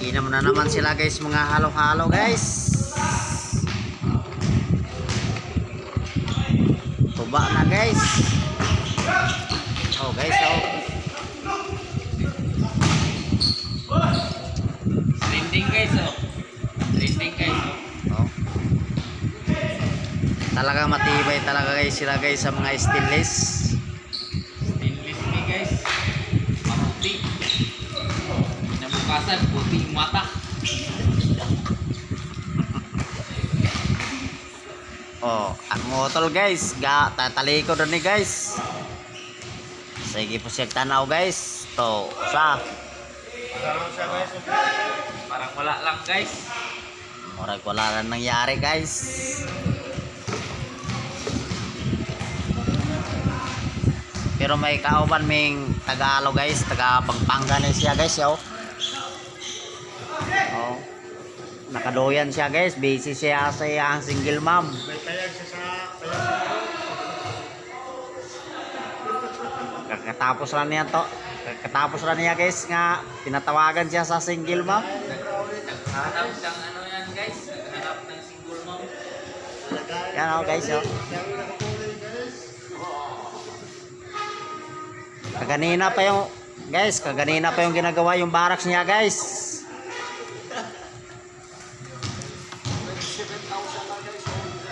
Inom na naman sila guys, mga halo-halo guys. Tuba na guys. Oh guys, oh. Trending guys, oh. Trending guys, oh. Oh. Talaga matibay talaga guys sila guys sa mga stainless. Stainless ni guys. Maputi. Nabukasan, puti yung mata. Oh, ang motol guys, tataliko doon ni guys. Sige po siya tanaw guys. To, sa. Parang wala lang guys. Murag wala na nangyari guys. Pero may kauban ming Tagalog guys, taga Pampanga na siya guys, yo. Oh. Nakadoyan siya guys, busy siya sa ang single mom. May tayag siya sa Kakatapos lang niya to. Kakatapos lang niya guys nga tinatawagan siya sa single mom. Naghanap ng ano yan guys. Naghanap ng single mom. Yan oh guys, yo. Kaganina pa yung guys, kaganina pa yung ginagawa yung barracks niya guys.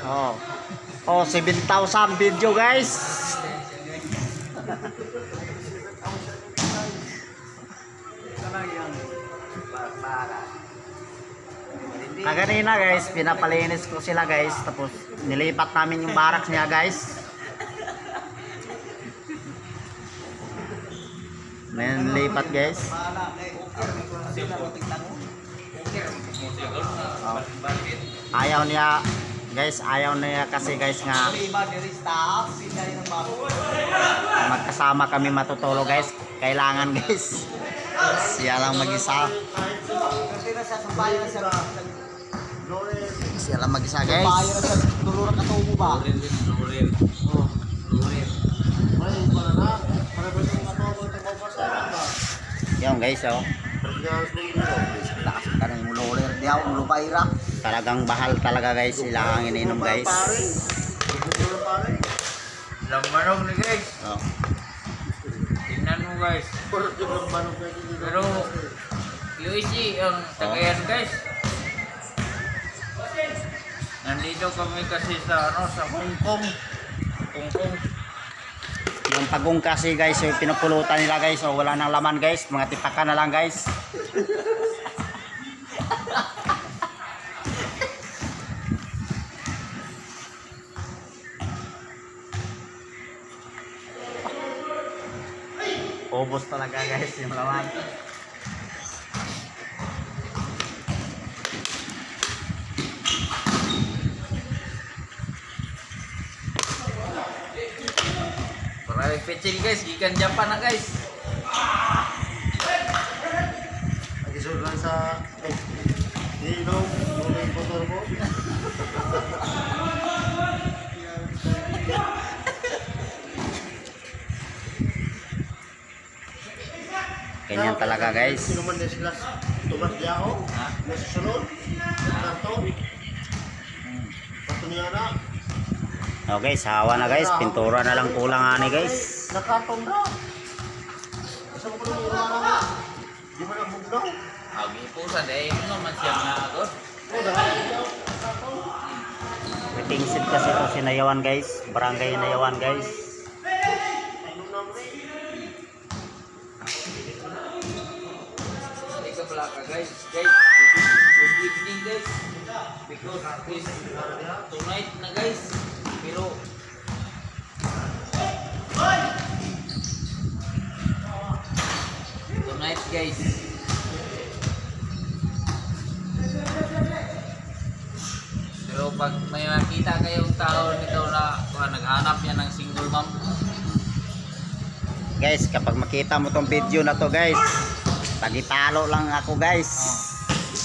Oh. Oh, 7,000 video guys. Kaganina guys, pinapalinis ko sila guys, tapos nilipat namin yung barracks niya guys. May nilipat guys. Oh. Ayaw niya guys, ayaw niya kasi guys nga magkasama kami matutulog guys. Kailangan guys siya lang mag-isa. Siya lang mag-isa guys. Yung guys, oh. Kanang muloler diaw, mulubayra. Talagang bahal talaga guys, sila ang ininom guys. Lambanog ni guys. Oh. Tingnan mo guys. Pero UAC ang tagayan guys. Nandito kami kasi sa ano sa Hong Kong. Hong Kong. Yung pagong kasi guys, yung pinupulutan nila guys, so wala nang laman guys, mga tipakan na lang guys. Ubos talaga guys yung laman. Maraming pecel guys, gikan Japan na guys. Nagisulod lang sa ilaw, yung motor mo. Ganyan talaga guys. Sino man din sila tumas di ako? Nasusunod? Kanto? Kanto niya na? Oh guys, hawa na guys, pintura na lang kulang ani guys. Nakatong na. Isa mo ko nung iwan na. Di ba nagbugnaw? Agi po sa day mo naman siyang naagod. Oo, nakatong. Waiting seat kasi ito sinayawan guys, barangay Nayawan guys. Ika Malacca guys. Guys, good evening guys. Because this tonight na guys. Pero tonight guys. Pero pag may makita kayong tao nito na naghanap yan ng single mom, Guys, kapag makita mo tong video na to guys, tagitalo lang ako guys.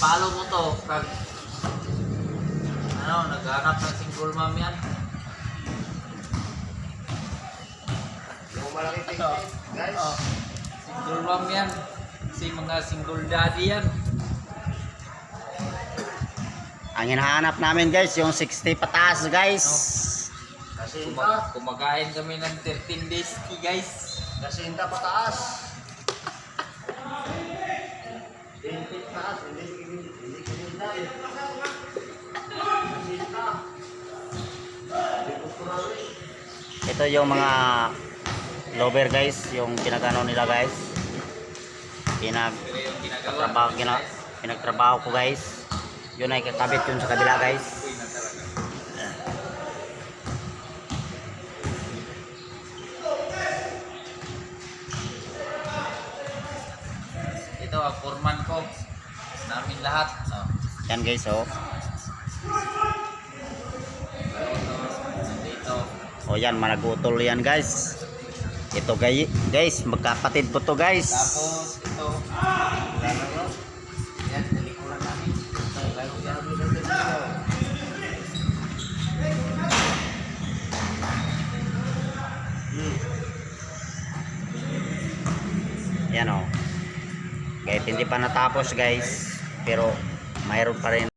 follow mo to pag ano, naghanap ng single mom yan. Yung malaki tingin, guys. Single mom yan. Si mga single daddy yan. Ang hinahanap namin guys, yung 60 pataas guys. Kasinta. Kumakain kami ng 13 days guys. Kasinta pataas. Hindi pataas. Hindi kasinta eh. Kasinta. Hindi kulturali. Ito yung mga lover guys, yung pinagano nila guys. Pero yung ginagawa Pinagtrabaho ko guys. Yun ay kakabit yun sa kabila guys. uy na talaga. Ito ang foreman ko. Namin lahat. No? Yan guys oh. Dito. O yan, managutol yan guys. Ito guys, magkapatid po to guys. Tapos ito. Lalo. Yan, talikuran namin. Lalo yan. Yan o. Kahit hindi pa natapos guys, pero mayroon pa rin